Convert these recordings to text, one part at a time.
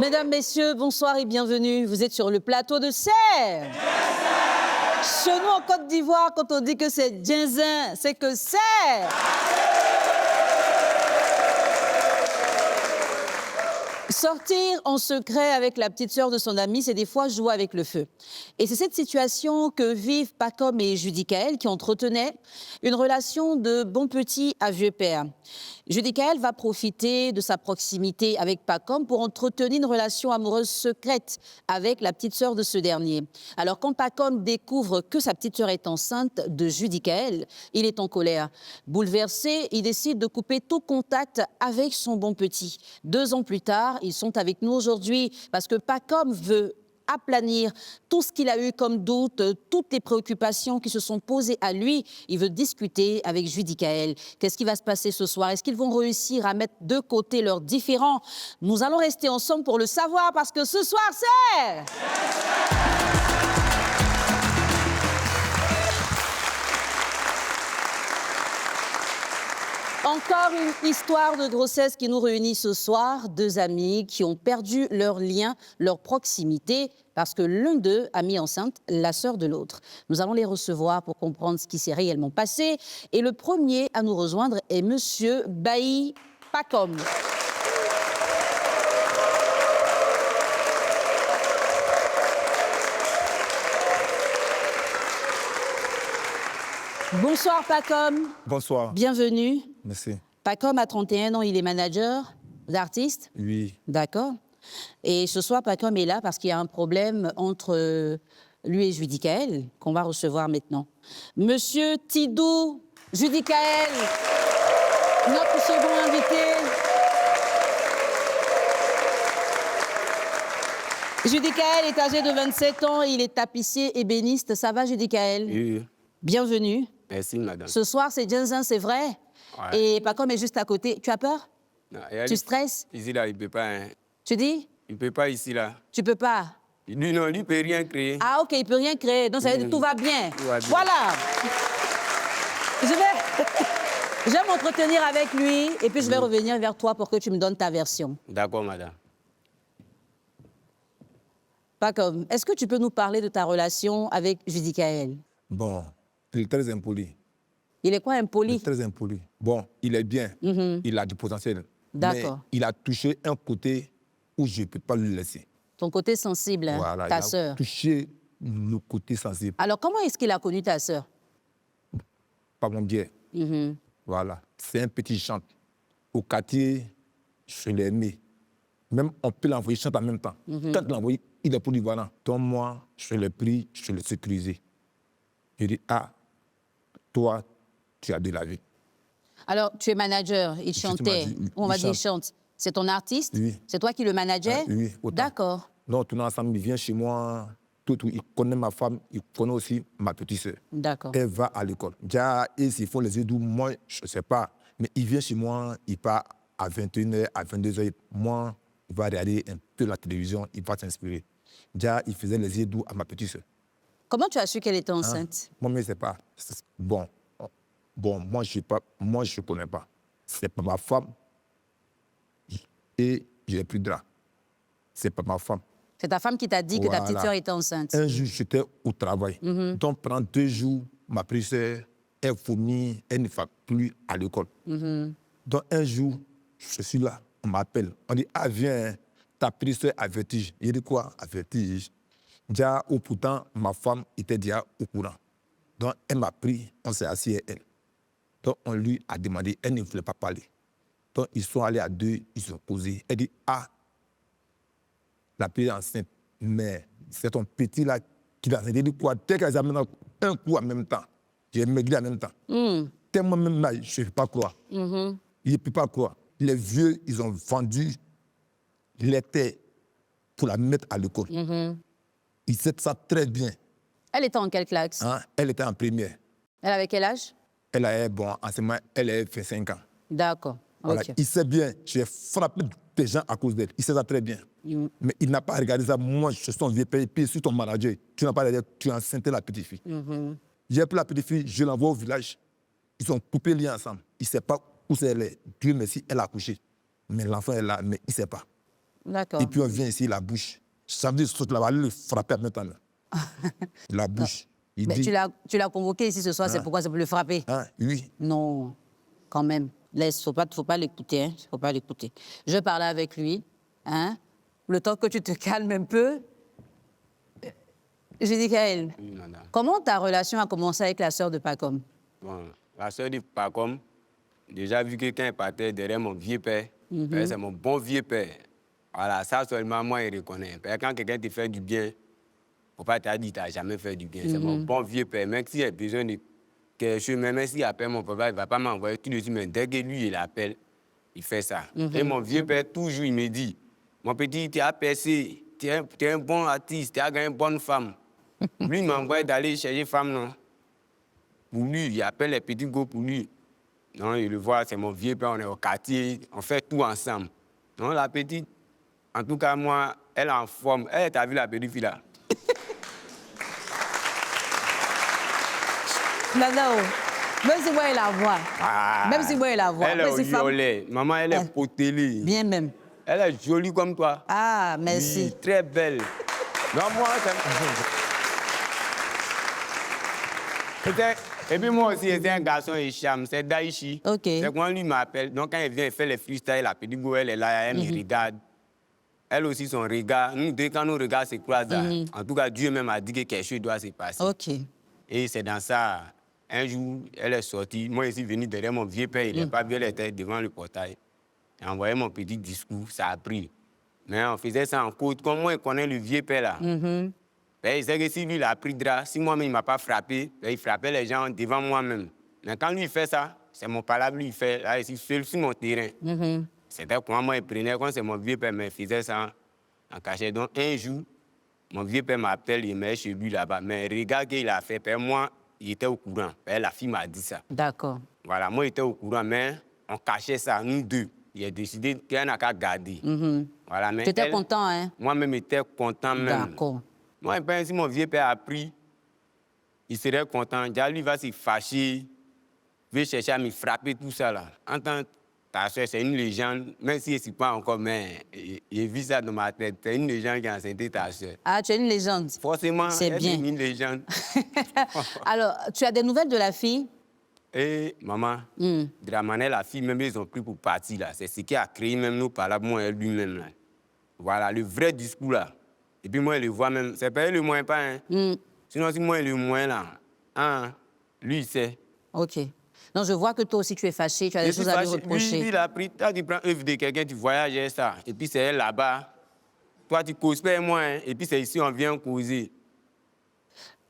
Mesdames, Messieurs, bonsoir et bienvenue. Vous êtes sur le plateau de Serre. Chez nous, en Côte d'Ivoire, quand on dit que c'est Djinzin, c'est que c'est... Sortir en secret avec la petite sœur de son ami, c'est des fois jouer avec le feu. Et c'est cette situation que vivent Pacom et Judicaël qui entretenaient une relation de bon petit à vieux père. Judicaël va profiter de sa proximité avec Pacom pour entretenir une relation amoureuse secrète avec la petite sœur de ce dernier. Alors quand Pacom découvre que sa petite sœur est enceinte de Judicaël, il est en colère. Bouleversé, il décide de couper tout contact avec son bon petit. 2 ans plus tard, ils sont avec nous aujourd'hui parce que Pacom veut aplanir tout ce qu'il a eu comme doute, toutes les préoccupations qui se sont posées à lui. Il veut discuter avec Judicaël. Qu'est-ce qui va se passer ce soir? Est-ce qu'ils vont réussir à mettre de côté leurs différends? Nous allons rester ensemble pour le savoir parce que ce soir, c'est... Encore une histoire de grossesse qui nous réunit ce soir. 2 amis qui ont perdu leur lien, leur proximité, parce que l'un d'eux a mis enceinte la sœur de l'autre. Nous allons les recevoir pour comprendre ce qui s'est réellement passé. Et le premier à nous rejoindre est Monsieur Bailly Pacom. Bonsoir Pacom. Bonsoir. Bienvenue. Merci. Pacom a 31 ans, il est manager d'artiste. Oui. D'accord. Et ce soir, Pacom est là parce qu'il y a un problème entre lui et Judicaël, qu'on va recevoir maintenant. Monsieur Tidou Judicaël, notre second invité. Judicaël est âgé de 27 ans, il est tapissier ébéniste. Ça va, Judicaël? Oui. Bienvenue. Merci, madame. Ce soir, c'est Djinzin, c'est vrai? Ouais. Et Pacom est juste à côté. Tu as peur? Non, Tu stresses? Ici, là, il ne peut pas. Hein. Tu dis? Il ne peut pas ici, là. Tu peux pas? Lui, non, lui ne peut rien créer. Ah, OK, il ne peut rien créer. Donc, ça veut dire que tout va bien. Tout va bien. Voilà. Je vais m'entretenir avec lui et puis je vais revenir vers toi pour que tu me donnes ta version. D'accord, madame. Pacom, est-ce que tu peux nous parler de ta relation avec Judicaël? Bon, il est très impoli. Il est quoi, Il impoli? est très impoli. Bon, il est bien. Il a du potentiel. D'accord. Mais il a touché un côté où je ne peux pas le laisser. Ton côté sensible, hein, Voilà, ta il a sœur. touché le côté sensible. Alors, comment est-ce qu'il a connu ta sœur? Pas mon biais. Voilà. C'est un petit chante. Au quartier, je l'ai aimé. Même on peut l'envoyer chanter en même temps. Quand l'envoyer, il est polyvalent. Donc moi, je l'ai pris, je l'ai sécurisé. Je dis, ah, toi, tu as de la vie. Alors, tu es manager, il suis chantait. manager, On va il dire il chante. chante. C'est ton artiste? Oui. C'est toi qui le manageais? Oui, autant. D'accord. Donc, tout ensemble, il vient chez moi, tout, il connaît ma femme, il connaît aussi ma petite sœur. D'accord. Elle va à l'école. Déjà, et s'ils font les études, moi, je ne sais pas. Mais il vient chez moi, il part à 21h, à 22h. Moi, il va regarder un peu la télévision, il va s'inspirer. Déjà, il faisait les études à ma petite sœur. Comment tu as su qu'elle était enceinte? Moi, je ne sais pas. Bon, moi, je ne connais pas. C'est pas ma femme. Et j'ai plus de drap. C'est pas ma femme. C'est ta femme qui t'a dit que ta petite Voilà. sœur était enceinte. Un jour, j'étais au travail. Donc, pendant 2 jours, ma petite sœur, elle vomit, elle ne va plus à l'école. Donc, un jour, je suis là, on m'appelle. On dit, ah, viens, ta petite sœur a vertige. Il dit quoi, a vertige? Déjà, pourtant, ma femme était déjà au courant. Donc, elle m'a pris, on s'est assis avec elle. Donc, on lui a demandé, elle ne voulait pas parler. Donc, ils sont allés à 2, ils se sont posés. Elle dit, ah, la petite enceinte, mais c'est ton petit là qui l'a enceinte. Il dit quoi? Dès qu'elle a amené un coup en même temps, j'ai maigri en même temps. Tellement même là, je ne peux pas croire. Il ne peut pas croire. Les vieux, ils ont vendu les terres pour la mettre à l'école. Ils savent ça très bien. Elle était en quelle classe? Hein? Elle était en première. Elle avait quel âge? Elle a, bon, en ce moment, elle a fait 5 ans. D'accord. Voilà. Ok. Il sait bien, j'ai frappé des gens à cause d'elle. Il sait ça très bien. Mais il n'a pas regardé ça. Moi, je suis son vieux père, puis je suis ton manager. Tu n'as pas regardé, tu as enceinté la petite fille. J'ai pris la petite fille, je l'envoie au village. Ils ont coupé le lien ensemble. Il ne sait pas où c'est elle est. Dieu merci, elle a accouché. Mais l'enfant est là, mais il ne sait pas. D'accord. Et puis on vient ici, la bouche. Ça veut dire que là-bas, le frapper maintenant. La bouche. Il Mais dit, tu l'as convoqué ici ce soir, c'est pourquoi c'est pour le frapper? hein, oui. Non, quand même. Laisse, faut pas l'écouter, hein. Faut pas l'écouter. Je parlais avec lui, hein. Le temps que tu te calmes un peu. J'ai dit, Kaël, Oui, madame. comment ta relation a commencé avec la sœur de Pacom? Bon, la sœur de Pacom, déjà vu que quand elle partait derrière mon vieux père, c'est mon bon vieux père. Voilà, ça seulement moi, il reconnaît. Parce que quand quelqu'un te fait du bien, faut pas te dire que tu n'as jamais fait du bien. C'est mon bon vieux père. Même s'il a besoin de quelque chose, même s'il appelle mon papa, il ne va pas m'envoyer tout de suite, mais dès que lui, il appelle, il fait ça. Et mon vieux père, toujours, il me dit, mon petit, tu as percé, tu es un bon artiste, tu as gagné une bonne femme. Lui, il m'envoie d'aller chercher femme, non. Pour lui, il appelle les petits gars pour lui. Non, il le voit, c'est mon vieux père, on est au quartier, on fait tout ensemble. Non, la petite, en tout cas, moi, elle est en forme. Elle, t'as vu la petite fille là? Non, même si moi, il la voit. Même si moi, il la voit. Elle est Après, au c'est femme- violet. Maman, elle est potélée. Bien même. Elle est jolie comme toi. Ah, merci. Oui, très belle. Non, moi, et puis moi aussi, c'est un garçon Hicham, c'est Daïchi. Ok. C'est quand lui m'appelle. Donc quand il vient, il fait les freestyles, la petite go, elle est là, elle me regarde. Elle aussi, son regard. Nous deux, quand nos regards se croisent, en tout cas, Dieu même a dit que quelque chose doit se passer. Ok. Et c'est dans ça, un jour, elle est sortie. Moi, je suis venu derrière mon vieux père, il n'est pas vu, elle était devant le portail. J'ai envoyé mon petit discours, ça a pris. Mais on faisait ça en côte. Comme moi, je connais le vieux père là. Ben, il sait que si lui, il a pris drap, si moi-même, il ne m'a pas frappé, ben, il frappait les gens devant moi-même. Mais quand lui, il fait ça, c'est mon palabre, lui, il fait, là, je suis seul sur mon terrain. C'était pour moi, il prenait, quand c'est mon vieux père, mais il faisait ça en cachette. Donc, un jour, mon vieux père m'appelle, il met chez lui là-bas. Mais regarde qu'il a fait, ben, moi, il était au courant. Ben, la fille m'a dit ça. D'accord. Voilà, moi, j'étais au courant, mais on cachait ça, nous deux. Il a décidé qu'il n'a qu'à garder. Voilà, mais Tu étais elle, content, hein? moi-même, j'étais content même. D'accord. Moi, je pense si mon vieux père a pris, il serait content. Déjà, lui va se fâcher, il veut chercher à me frapper, tout ça là. En tant que ta soeur, c'est une légende, même si je ne suis pas encore, mais j'ai vu ça dans ma tête. C'est une légende qui a enceinté ta soeur. Ah, tu es une légende. Forcément, C'est elle bien. est une légende. Alors, tu as des nouvelles de la fille? Et maman, Dramanel, la fille, même ils ont pris pour partir là. C'est ce qui a créé même nous par là, moi et lui-même là. Voilà, le vrai discours là. Et puis moi, je le vois même. C'est pas elle le moins pas, hein. Sinon, si moi, le moins là, hein, lui, il sait. Ok. Donc, je vois que toi aussi, tu es fâché, tu as des choses à lui reprocher. Lui, il a pris, toi, tu prends œuvre de quelqu'un, tu voyages et ça. Et puis c'est elle là-bas. Toi, tu causes pas moi, hein. Et puis c'est ici, on vient causer.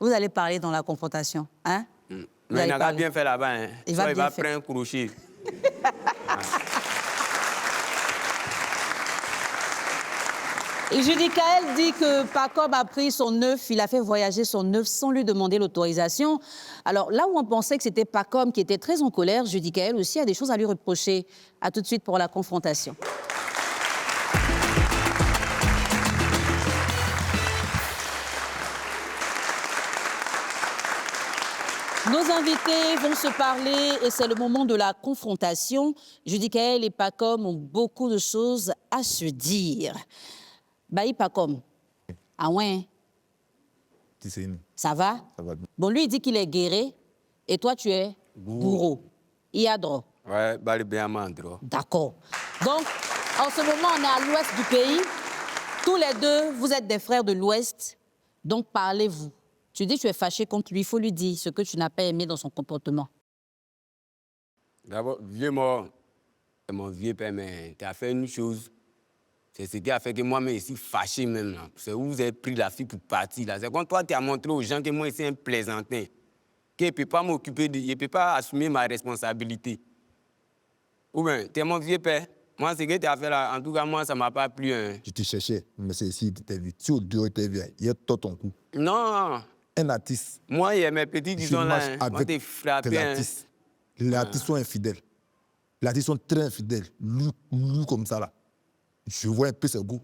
Vous allez parler dans la confrontation, hein? Vous Mais allez il n'a parler. bien fait là-bas, hein. Il Soit va il bien va faire. prendre un crochet. Et Judicaël dit que Pacom a pris son œuf, il a fait voyager son œuf sans lui demander l'autorisation. Alors là où on pensait que c'était Pacom qui était très en colère, Judicaël aussi a des choses à lui reprocher. À tout de suite pour la confrontation. Nos invités vont se parler et c'est le moment de la confrontation. Judicaël et Pacom ont beaucoup de choses à se dire. Baï Pacom. Ah ouais, Tu sais, ça va? ça va bien. Bon, lui, il dit qu'il est guéri et toi, tu es bourreau. Iadro. Ouais, bali bien mandro. D'accord. Donc, en ce moment, on est à l'ouest du pays. Tous les deux, vous êtes des frères de l'ouest. Donc, parlez-vous. Tu dis que tu es fâché contre lui. Il faut lui dire ce que tu n'as pas aimé dans son comportement. D'abord, vieux mort, c'est mon vieux père, mais tu as fait une chose. C'est ce qui a fait que moi-même, je suis fâché même. Là. C'est où vous avez pris la fille pour partir. Là. C'est quand toi, tu as montré aux gens que moi, je suis un plaisantin. Qu'il ne peut pas m'occuper, il ne peut pas assumer ma responsabilité. Ou bien, tu es mon vieux père. Moi, ce que tu as fait là, en tout cas, moi, ça ne m'a pas plu. Hein. Je te cherchais, mais c'est ici que tu t'es vu. Tu es au dehors, tu t'es vu. Il y a tout ton coup. Non, Un artiste, moi, il y a mes petits, je disons là, marche hein, on avec t'a frappé. des Hein. artistes. Les artistes sont infidèles. Les artistes sont très infidèles. Lui comme ça, là. Je vois un peu ses goûts.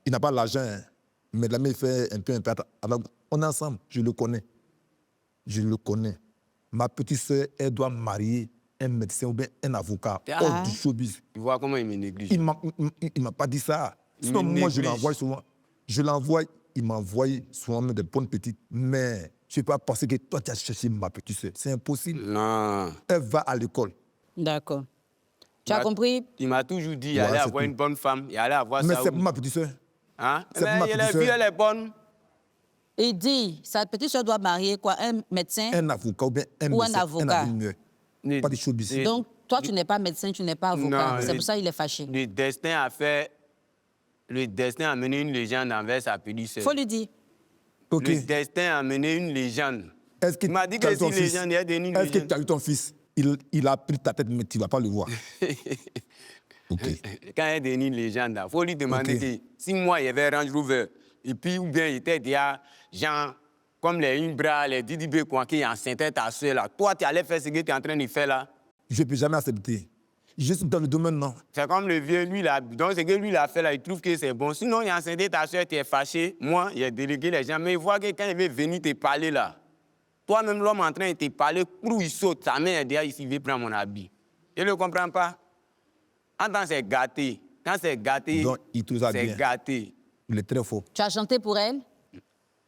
Il n'a pas l'argent, hein. Mais la il fait un peu. Alors, on est ensemble, je le connais. Je le connais. Ma petite sœur, elle doit marier un médecin ou bien un avocat Ah. hors du showbiz. Tu vois comment il me néglige. Il ne m'a pas dit ça. Sinon, me moi, je néglige. l'envoie souvent. Je l'envoie, il m'envoie souvent même des bonnes petites. Mais je ne vais pas penser que toi, tu as cherché ma petite soeur. C'est impossible. Non. Elle va à l'école. D'accord. Tu as compris? Il m'a toujours dit qu'il Voilà, allait c'est avoir tout. une bonne femme, il allait avoir Mais ça. c'est où? ma petite soeur. Hein? c'est ma Mais petite elle est sœur. vue, elle est bonne. Il dit, sa petite soeur doit marier quoi? Un médecin? Un avocat ou bien un Ou un médecin, avocat. ingénieur. Le- Pas de showbiz. le- Donc, toi, tu n'es pas médecin, tu n'es pas avocat. Non, C'est pour ça qu'il est fâché. Le destin a fait. Le destin a mené une légende envers sa petite sœur. Faut lui dire. Ok. Le destin a mené une légende. Est-ce que Il m'a dit tu as que eu ton si fils? légende, il est devenu une Est-ce que légende. tu as eu ton fils? Il a pris ta tête, mais tu ne vas pas le voir. Ok. Quand il est devenu une légende, il faut lui demander Ok. que si moi, il y avait Range Rover, et puis ou bien il était déjà, genre, comme les Imbra, les Didi B, quoi, qui enceintaient ta soeur là, toi, tu allais faire ce que tu es en train de faire là. Je ne peux jamais accepter. Juste dans le domaine, non. C'est comme le vieux, lui, là, donc ce que lui, il a fait là, il trouve que c'est bon. Sinon, il a enceinté ta soeur, tu es fâché. Moi, il a délégué les gens, mais il voit que quand il veut venir te parler là, toi-même, l'homme en train de te parler, pour il saute, sa main est déjà ici, il veut prendre mon habit. Je ne le comprends pas. En tant que c'est gâté, quand c'est gâté, Donc, il trouve ça c'est bien. gâté. Il est très fort. Tu as chanté pour elle?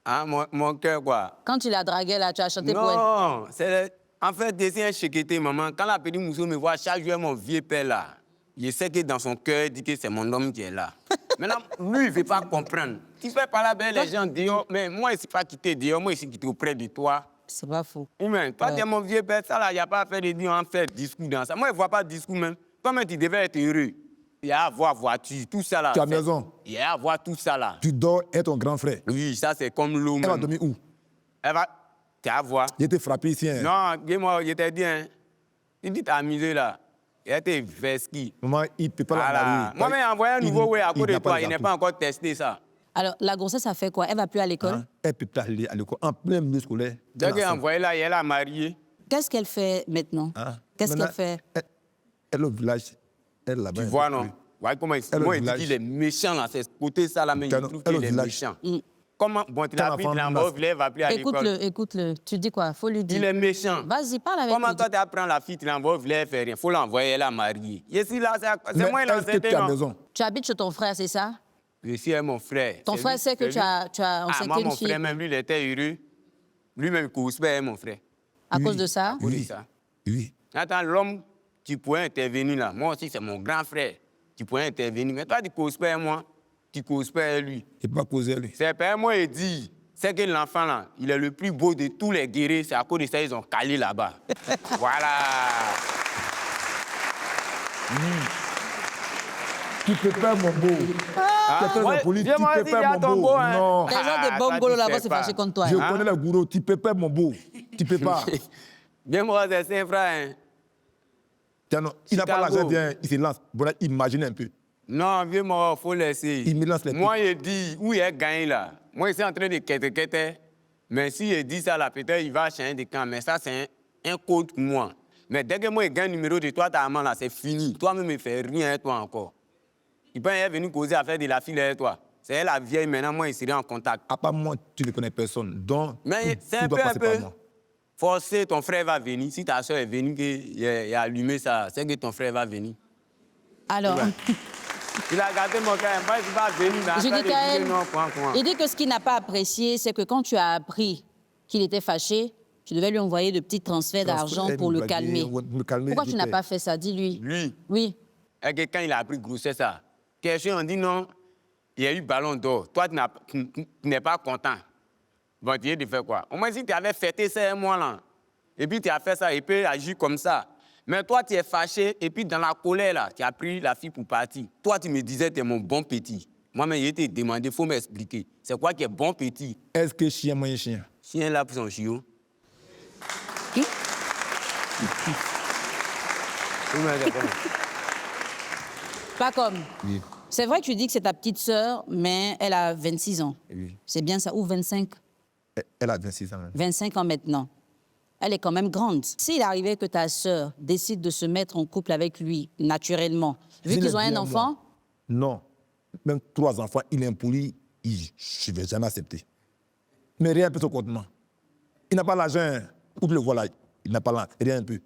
Hein, mon cœur, quoi. Quand tu la draguais là, tu as chanté pour elle? Non, c'est... En fait, c'est un chéqueté, maman. Quand la petite mousseau me voit chaque jour, mon vieux père là, je sais que dans son cœur, il dit que c'est mon homme qui est là. Maintenant, lui, il ne veut pas comprendre. Tu fais parler avec les gens dehors, mais moi, je ne suis pas quitté dehors, moi, je suis quitté auprès de toi. C'est pas faux. Toi, tu es mon vieux père, ça là, il n'y a pas à faire de dire, on fait discours dans ça. Moi, je ne vois pas de discours même. Toi-même, tu devais être heureux. Il y a à avoir voiture, tout ça là. Tu as maison. Il y a à avoir tout ça là. Tu dors et ton grand frère. Oui, ça, c'est comme l'eau. Elle va même. dormir où? Elle va. Tu as à voir. J'ai été frappé ici. Hein. Non, dis-moi, je t'ai dit, hein. Il dit, t'as amusé là. Il a été vesqui. Maman, il ne peut pas la Voilà. marier. Moi, j'ai envoyé un nouveau way à côté de n'a pas toi. les Il n'est atouts. pas encore testé ça. Alors, la grossesse, ça fait quoi? Elle va plus à l'école? Hein? Elle peut pas aller à l'école. En plein milieu scolaire. Dès elle qu'il a enceinte. envoyé là, elle a marié. Qu'est-ce qu'elle fait maintenant? Hein? Qu'est-ce qu'elle Maintenant, fait? Elle est au village. Elle là-bas. Tu vois, non? Voilà comment il Elle est au moi, il dit village. qu'il est méchant là. C'est ce côté ça là, mais il Elle est trouve au qu'il est village. méchant. Comment? Bon, tu l'as Quand pris, l'enfant tu l'as nasse. envoyé, il va plus à l'école. Écoute-le, écoute-le. Tu dis quoi? Faut lui dire. Il est méchant. Vas-y, parle avec Comment lui. toi, tu apprends la fille, tu l'envoies, elle fait rien. Faut l'envoyer, elle a marié. Ici, là, c'est Mais moi, il est-ce a que tu enceinte, as non? maison? Tu habites chez ton frère, c'est ça? Je suis mon frère. Ton C'est frère lui- sait que c'est tu lui. as Ah, enceinté moi, une mon fille frère, même lui, il était heureux. Lui-même, il cause pas, mon frère. à Oui. cause de ça? Pour Oui. ça. Oui. Attends, l'homme, tu pourrais intervenir là. Moi aussi, c'est mon grand frère. Tu pourrais intervenir. Mais toi, tu causes pas, moi. Tu causes pas, lui. Il ne peut pas causer lui. C'est pas moi, il dit. C'est que l'enfant, là, il est le plus beau de tous les guerriers. C'est à cause de ça ils ont calé là-bas. Voilà. Tu peux pas, mon beau. Tu es très ouais, impoli. Tu dis-moi peux si pas, il y a mon ton beau. beau, hein. Non. Les gens Ah, de toi, Bongolo tu là-bas sais se pas. fâcher contre toi. Je hein. connais le gourou. Tu peux pas, mon beau. Tu peux pas. Bien, moi, c'est saint frère. Hein. Tiens, non, il n'a pas Chicago. l'argent, viens, il se lance. Voilà, imagine un peu. Non, vieux, moi, il faut laisser. Il me lance les Moi, il dit, où il a gagné là. Moi, il est en train de quêter. Mais s'il dit ça là, peut-être il va changer de camp. Mais ça, c'est un code pour moi. Mais dès que moi, il gagne le numéro de toi, ta maman là, c'est fini. Toi-même, il ne fait rien, toi encore. Il peut être venu causer affaire de la fille avec toi. C'est elle la vieille, maintenant, moi, il serait en contact. À part moi, tu ne connais personne. Donc, Mais tout- c'est tout un doit peu, passer par moi. Forcé, ton frère va venir. Si ta soeur est venue, il a allumé ça, c'est que ton frère va venir. Alors, Il a gardé mon cœur, moi, il va venir. mais je après, dis qu'à il elle, dit non, point. il dit que ce qu'il n'a pas apprécié, c'est que quand tu as appris qu'il était fâché, tu devais lui envoyer de petits transferts d'argent pour le calmer. Pourquoi tu n'as pas fait ça? Dis-lui. Lui, Oui. et que quand il a appris grossesse, ça, quelqu'un a dit non, il y a eu ballon d'or. Toi, tu n'es pas content. Bon, tu as de faire quoi? Au moins, si tu avais fêté ça un mois là, et puis tu as fait ça, il peut agir comme ça. Mais toi, tu es fâché, et puis dans la colère, là, tu as pris la fille pour partir. Toi, tu me disais, tu es mon bon petit. Moi-même, je t'ai demandé, il faut m'expliquer. C'est quoi qui est bon petit? Est-ce que chien mange chien? Chien là pour son chiot. Qui? Pas comme. Oui. C'est vrai que tu dis que c'est ta petite sœur, mais elle a 26 ans. Oui. C'est bien ça, ou 25? Elle a 26 ans. Hein. 25 ans maintenant. Elle est quand même grande. S'il arrivait que ta sœur décide de se mettre en couple avec lui, naturellement, vu Je qu'ils l'ai ont dit un à enfant, moi. Non. Même 3 enfants, il est impoli, je ne vais jamais accepter. Mais rien un peu son contentement. Il n'a pas l'argent. Où tu le vois là, il n'a pas l'argent. Rien un peu.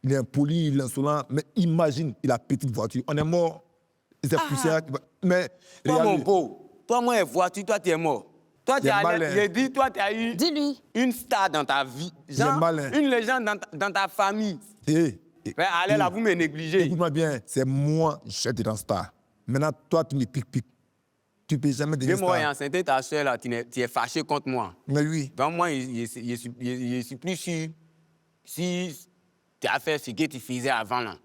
Il est impoli, il est insolent. Mais imagine, il a petite voiture. On est mort. C'est poussière. Mais Toi, regarde, mon beau, toi, moi, vois-tu, toi, tu es mort. Toi, tu Il est as malin. j'ai dit, toi, tu as eu Dis-lui. une star dans ta vie. Genre, malin. une légende dans ta famille. Allez là, vous me négligez. Écoute-moi bien, c'est moi, je suis dans star. Maintenant, toi, tu me piques. Tu ne peux jamais devenir Moi, star. enceinte ta soeur, là, tu es fâché contre moi. Mais oui. Donc, moi, je suis plus sûr si tu as fait ce que tu faisais avant, là.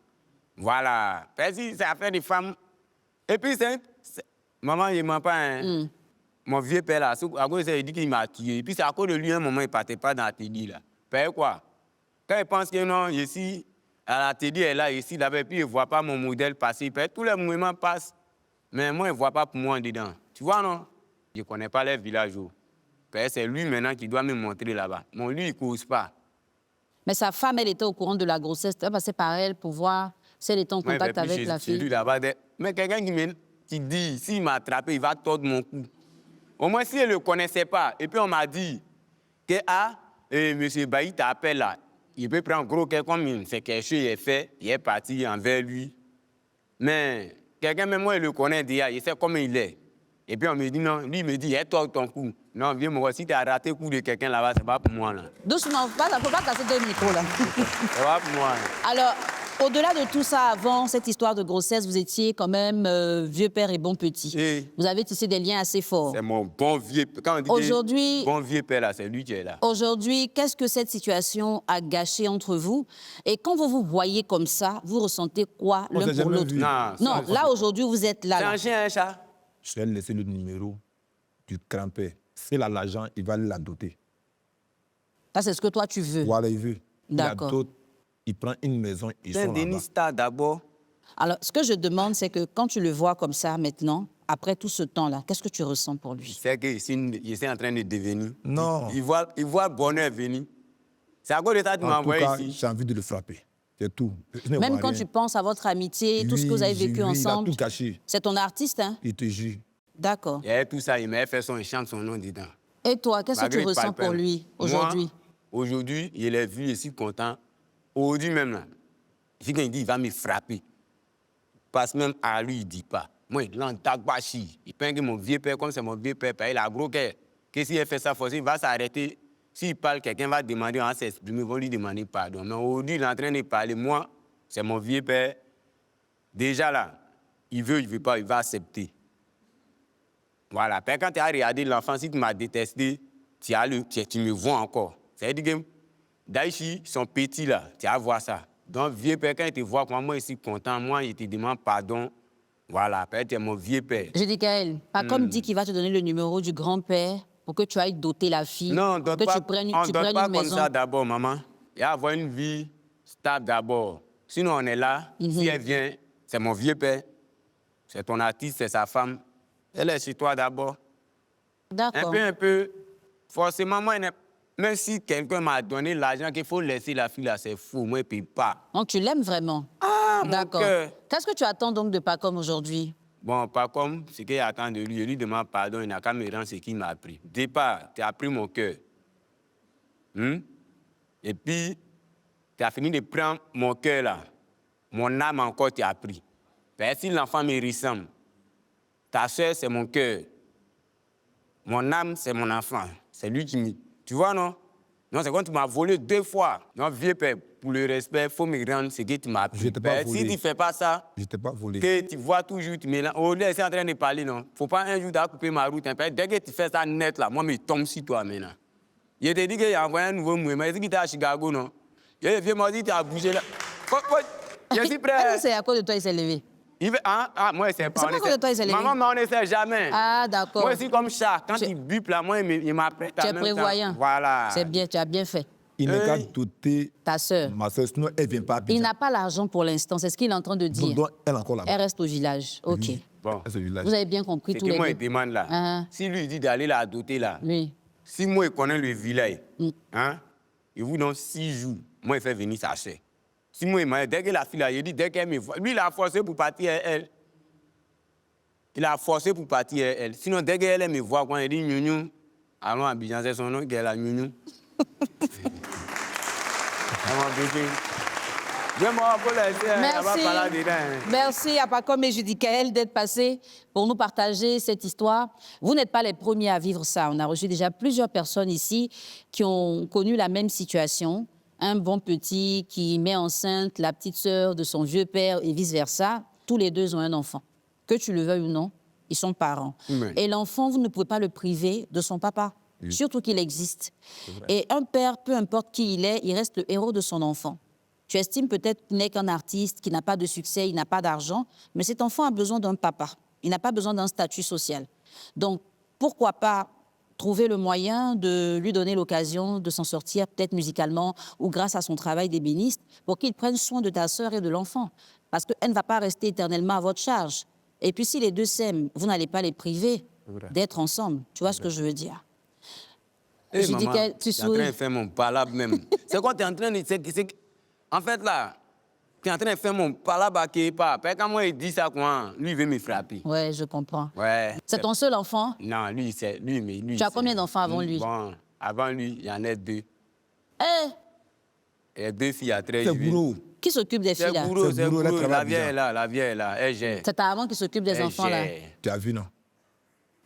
Voilà. Parce que c'est affaire des femmes. Et puis, maman, il ne ment pas, hein. Mon vieux père, là, à cause de ça, il dit qu'il m'a tué. Et puis, c'est à cause de lui, un moment, il ne partait pas dans l'atelier, là. Père, quoi? Quand il pense que non, ici, à l'atelier, elle est là, ici, là-bas, et puis, il ne voit pas mon modèle passer. Père, tous les mouvements passent. Mais moi, il ne voit pas pour moi en dedans. Tu vois, non? Je ne connais pas les villageois. C'est lui maintenant qui doit me montrer là-bas. Bon, lui, il ne cause pas. Mais sa femme, elle était au courant de la grossesse. Tu as passé par elle pour voir si elle était en contact avec la fille. Lui, là-bas, mais quelqu'un qui dit, s'il m'a attrapé, il va tordre mon cou. Au moins, si elle ne le connaissait pas, et puis on m'a dit que M. Bailly t'appelle là, il peut prendre gros comme c'est quelque chose qu'il a fait, il est parti envers lui. Mais quelqu'un, même moi, il le connaît déjà, il sait comment il est. Et puis on me dit non, lui, il me dit, tord ton cou. Non, viens me voir, si tu as raté le coup de quelqu'un là-bas, c'est pas pour moi là. Doucement, il ne faut pas casser deux micros là. C'est pas pour moi. Là. Alors, au-delà de tout ça, avant cette histoire de grossesse, vous étiez quand même vieux père et bon petit. Et vous avez tissé des liens assez forts. C'est mon bon vieux père. Quand on dit aujourd'hui, bon vieux père, là, c'est lui qui est là. Aujourd'hui, qu'est-ce que cette situation a gâché entre vous? Et quand vous vous voyez comme ça, vous ressentez quoi l'un pour l'autre? Non, là, aujourd'hui, vous êtes là. C'est un chien, un chat? Je vais laisser le numéro du grand-père. C'est là l'argent, il va la doter. Ça, c'est ce que toi, tu veux? Voilà, il veut. D'accord. Il prend une maison, ils sont là-bas. Denis Star d'abord. Alors, ce que je demande, c'est que quand tu le vois comme ça maintenant, après tout ce temps-là, qu'est-ce que tu ressens pour lui? C'est qu'il est en train de devenir. Non. Il voit le bonheur venir. C'est à cause de ça que tu m'as envoyé ici. J'ai envie de le frapper. C'est tout. Même quand tu penses à votre amitié, tout ce que vous avez vécu ensemble, c'est ton artiste, hein? Il te jure. D'accord. Et tout ça, il m'a fait son chante son nom dedans. Et toi, qu'est-ce que tu ressens pour lui aujourd'hui? Aujourd'hui, il est vu, je suis content. Aujourd'hui même, là, quand il dit qu'il va me frapper, parce que même à lui, il ne dit pas. Moi, il l'entagbachi. Il pense que mon vieux père, comme c'est mon vieux père, il a gros cœur. Que s'il fait ça, il va s'arrêter. S'il parle, quelqu'un va demander, on va s'exprimer, ils vont lui demander pardon. Mais aujourd'hui, il est en train de parler. Moi, c'est mon vieux père. Déjà là, il veut pas, il va accepter. Voilà. Quand tu as regardé l'enfant, si tu m'as détesté, tu me vois encore. C'est-à-dire que Daïchi, son petit là, tu vas voir ça. Donc, vieux père, quand il te voit, moi, je suis content. Moi, il te demande pardon. Voilà, tu es mon vieux père. Je dis Gaël, pas comme dit qu'il va te donner le numéro du grand-père pour que tu ailles doter la fille. Non, que tu prennes on ne donne pas une comme maison. ça d'abord, maman. Il va avoir une vie stable d'abord. Sinon, on est là. Si elle vient, c'est mon vieux père. C'est ton artiste, c'est sa femme. Elle est chez toi d'abord. D'accord. Un peu. Forcément, moi, même si quelqu'un m'a donné l'argent qu'il faut laisser la fille là, c'est fou. Moi, je ne paye pas. Donc, tu l'aimes vraiment? Ah, d'accord. Mon cœur. Qu'est-ce que tu attends donc de Pacom aujourd'hui? Bon, Pacom, ce qu'il attend de lui, je lui demande pardon, il n'a qu'à me rendre ce qu'il m'a appris. Départ, tu as pris mon cœur. Et puis, tu as fini de prendre mon cœur là. Mon âme encore, tu as pris. Si l'enfant me ressemble, ta soeur, c'est mon cœur. Mon âme, c'est mon enfant. C'est lui qui me... Tu vois, non? Non, c'est quand tu m'as volé 2 fois. Non, vieux père, pour le respect, il faut me rendre ce que tu m'as appris. Je t'ai pas volé. Si tu ne fais pas ça, je t'ai pas volé. Que tu vois toujours, tu mélanges. Oh, là, c'est en train de parler, non? Il ne faut pas un jour couper ma route. Dès que tu fais ça net, là, moi, je tombe sur toi maintenant. Je te dis qu'il a envoyé un nouveau mouvement. Est-ce qu'il était à Chicago, non? Il vient me dire que tu as bougé là. Je suis prêt. C'est à cause de toi, il s'est levé. Moi, c'est pas. C'est pas à cause de toi, il s'est levé. Maman, mais on ne sait jamais. Ah, d'accord. Moi, c'est comme ça. Quand il bupe là, moi, il m'apprête. Tu es prévoyant. Voilà. C'est bien, tu as bien fait. Il n'a qu'à doter ta soeur. Ma soeur, sinon elle ne vient pas. Il n'a pas l'argent pour l'instant, c'est ce qu'il est en train de dire. Donc, elle est encore là-bas. Elle reste au village. OK. Oui. Bon. Vous avez bien compris tous les deux. Moi, il demande là. Si lui dit d'aller la doter là. Oui. Si moi, je connais le village, il vous donne 6 jours, moi, il fait venir sa soeur. Si moi, dès que la fille là, il dit, dès qu'elle me voit, lui, il a forcé pour partir elle. Il a forcé pour partir elle. Sinon, dès qu'elle me voit, quand il dit, Nyouniou, allons à Abidjan, c'est son nom, qu'elle a Nyouniou. Vraiment, pour laisser, on va Merci. parler dedans. Merci à Pacom et Judicaël d'être passés pour nous partager cette histoire. Vous n'êtes pas les premiers à vivre ça. On a reçu déjà plusieurs personnes ici qui ont connu la même situation. Un bon petit qui met enceinte la petite sœur de son vieux père et vice-versa. Tous les deux ont un enfant. Que tu le veuilles ou non, ils sont parents. Oui. Et l'enfant, vous ne pouvez pas le priver de son papa, surtout qu'il existe. Et un père, peu importe qui il est, il reste le héros de son enfant. Tu estimes peut-être qu'il n'est qu'un artiste, qui n'a pas de succès, il n'a pas d'argent, mais cet enfant a besoin d'un papa. Il n'a pas besoin d'un statut social. Donc, pourquoi pas trouver le moyen de lui donner l'occasion de s'en sortir, peut-être musicalement ou grâce à son travail d'ébéniste, pour qu'il prenne soin de ta sœur et de l'enfant. Parce qu'elle ne va pas rester éternellement à votre charge. Et puis, si les deux s'aiment, vous n'allez pas les priver d'être ensemble. Tu vois ce que je veux dire? Hey, Je dis maman, que tu es en train souris. de faire mon palabre même. C'est quoi tu es en train de... En fait, là, tu es en train de faire mon palabre à quelque part. Parce que quand moi, il dit ça, quoi, lui, il veut me frapper. Ouais, je comprends. Ouais. C'est ton seul enfant? Non, lui, c'est... Lui, mais lui... Tu as c'est- combien d'enfants avant lui? Bon, avant lui, il y en a 2. Eh, Et 2 filles à 13 C'est bourreau. qui s'occupe des filles, C'est là? bourreau, C'est c'est bourreau, elle bourreau. travaille La vieille bien. est là, la vieille est là. Elle gère. C'est ta maman qui s'occupe des Elle enfants, là? gère. Tu as vu, non?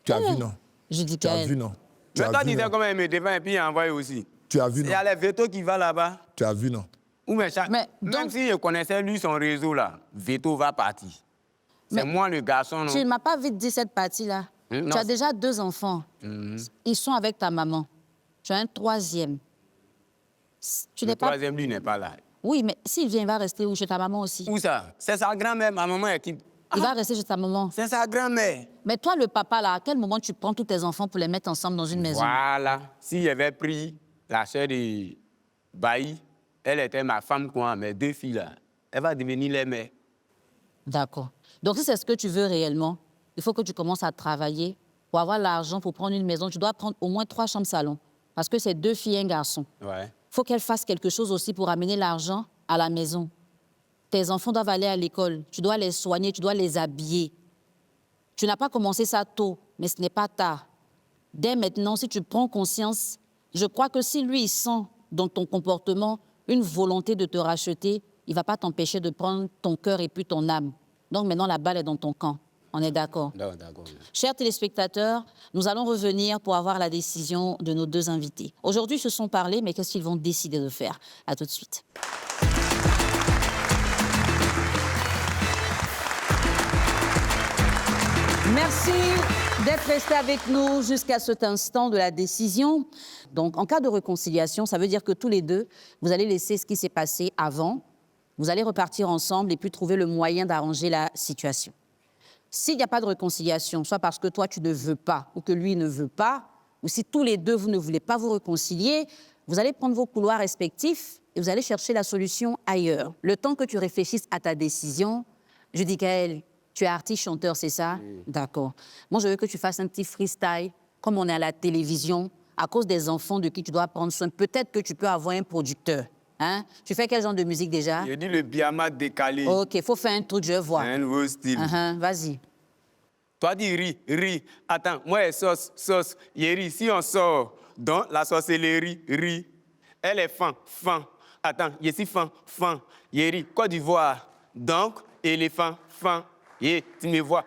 Tu as vu, non? Je dis Tu as vu, qu'elle. non? Tu Mais as toi, vu, tu sais non? comment il me défend et puis il envoie aussi. Tu as vu, Il non? y a les vétos qui vont là-bas. Tu as vu, non? Ou mais chaque... Mais Même donc- si je connaissais lui son réseau là, Veto va partir. Mais- C'est moi le garçon, non? Tu ne m'as pas vite dit cette partie-là. Non. Tu as déjà 2 enfants. Ils sont avec ta maman. Tu as un 3e. Tu Le n'es pas... troisième, lui, n'est pas là. Oui, mais s'il vient, il va rester où? Chez ta maman aussi. Où ça? C'est sa grand-mère, ma maman est qui? Il va rester chez ta maman. C'est sa grand-mère. Mais toi, le papa, là, à quel moment tu prends tous tes enfants pour les mettre ensemble dans une maison? Voilà. S'il avait pris la sœur de Bailly, elle était ma femme, quoi, mes 2 filles là, elle va devenir les mères. D'accord. Donc, si c'est ce que tu veux réellement, il faut que tu commences à travailler pour avoir l'argent pour prendre une maison. Tu dois prendre au moins 3 chambres salon. Parce que c'est 2 filles et un garçon. Ouais. Il faut qu'elles fassent quelque chose aussi pour amener l'argent à la maison. Tes enfants doivent aller à l'école. Tu dois les soigner, tu dois les habiller. Tu n'as pas commencé ça tôt, mais ce n'est pas tard. Dès maintenant, si tu prends conscience, je crois que si lui, il sent dans ton comportement une volonté de te racheter, il ne va pas t'empêcher de prendre ton cœur et puis ton âme. Donc maintenant, la balle est dans ton camp. On est d'accord? Non, d'accord. Chers téléspectateurs, nous allons revenir pour avoir la décision de nos 2 invités. Aujourd'hui, ils se sont parlé, mais qu'est-ce qu'ils vont décider de faire? À tout de suite. Merci d'être resté avec nous jusqu'à cet instant de la décision. Donc, en cas de réconciliation, ça veut dire que tous les deux, vous allez laisser ce qui s'est passé avant, vous allez repartir ensemble et puis trouver le moyen d'arranger la situation. S'il n'y a pas de réconciliation, soit parce que toi, tu ne veux pas ou que lui ne veut pas, ou si tous les deux, vous ne voulez pas vous réconcilier, vous allez prendre vos couloirs respectifs et vous allez chercher la solution ailleurs. Le temps que tu réfléchisses à ta décision, je dis, Gaël, tu es artiste, chanteur, c'est ça? D'accord. Moi, je veux que tu fasses un petit freestyle, comme on est à la télévision, à cause des enfants de qui tu dois prendre soin. Peut-être que tu peux avoir un producteur. Hein? Tu fais quel genre de musique déjà? Je dis le biama décalé. OK, il faut faire un truc, je vois. C'est un nouveau style. Vas-y. Toi, dis riz. Attends, moi, sauce. Yeri, si on sort dans la sorcellerie, riz. Elle est fan. Attends, je suis fan. Yeri, Côte d'Ivoire. Donc, éléphant, fan. Et tu me vois.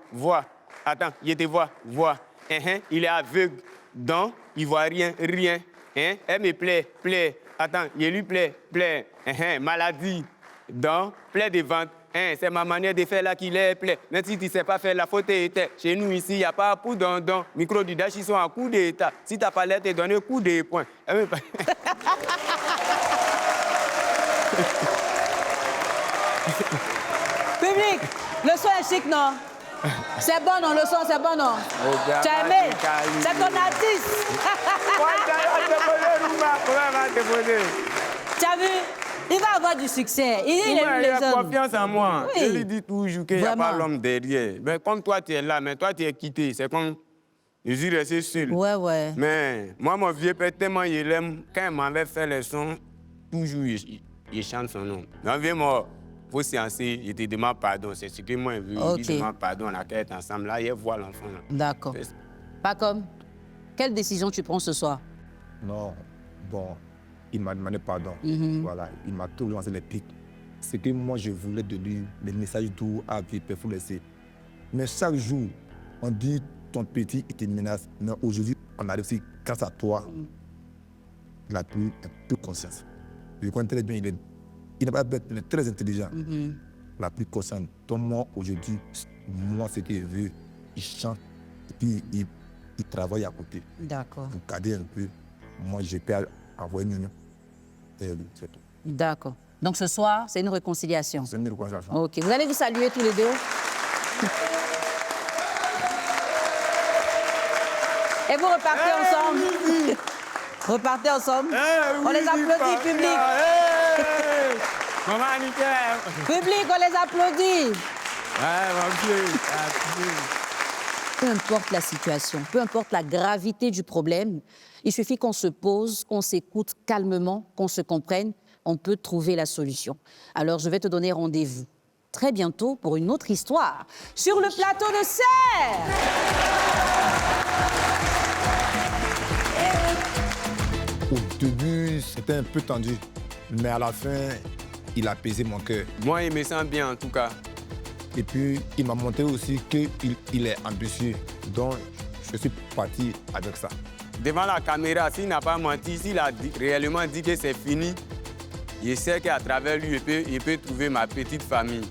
Attends, je te vois. Il est aveugle. Donc, il voit rien. Hein? Elle me plaît. Attends, je lui plaît. Maladie. Donc, plaît de ventre. Hein, c'est ma manière de faire là qu'il est plaît. Même si tu ne sais pas faire la faute était. Chez nous ici, il n'y a pas pour don. Micro du dash, ils sont à coup d'état. Si tu n'as pas l'air de te donner coup de poing. Public, le son est chic, non? C'est bon, non? Le son, c'est bon, non? Tu as aimé? C'est ton artiste. Tu as vu? Il va avoir du succès. Il aime Il les a hommes. confiance en moi. Oui. Je lui dis toujours qu'il n'y a pas Vraiment. l'homme derrière. Mais comme toi, tu es là, mais toi, tu es quitté. C'est comme... Je suis resté seul. Ouais. Mais moi, mon vieux père, tellement il aime, quand il m'avait fait les sons, toujours il chante son nom. Mon vieux mort, faut séancer, il te demande pardon. C'est ce que moi, je veux. Ok. Il demande pardon, on a qu'à être ensemble. Là, il voit l'enfant. Là. D'accord. Pas comme. Quelle décision tu prends ce soir? Non, bon, il m'a demandé pardon. Voilà, il m'a tout lancé les pics. ce que moi je voulais de lui, les messages doux à vivre, il faut laisser. Mais chaque jour, on dit ton petit, il te menace. Mais aujourd'hui, on a réussi, grâce à toi, il a pris un peu conscience. Je connais très bien, il n'est pas bête, il est très intelligent. Il a pris conscience. Donc moi, aujourd'hui, moi, ce qu'il veut, il chante, et puis il travaille à côté. D'accord. Pour garder un peu, moi, je peux envoyer une union. C'est tout. D'accord. Donc ce soir, c'est une réconciliation. C'est une réconciliation. Ok. Vous allez vous saluer tous les deux. Et vous repartez ensemble. Repartez ensemble. On les applaudit, public. Maman nickel. Public, on les applaudit. Ouais, Peu importe la situation, peu importe la gravité du problème, il suffit qu'on se pose, qu'on s'écoute calmement, qu'on se comprenne, on peut trouver la solution. Alors, je vais te donner rendez-vous très bientôt pour une autre histoire sur le plateau de Serre. Au début, c'était un peu tendu, mais à la fin, il a apaisé mon cœur. moi, il me sent bien en tout cas. Et puis, il m'a montré aussi qu'il est ambitieux. Donc, je suis parti avec ça. Devant la caméra, s'il n'a pas menti, s'il a réellement dit que c'est fini, je sais qu'à travers lui, il peut trouver ma petite famille.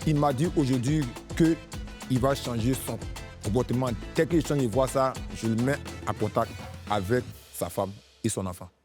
Il m'a dit aujourd'hui qu'il va changer son comportement. Dès qu'il change, il voit ça, je le mets en contact avec sa femme et son enfant.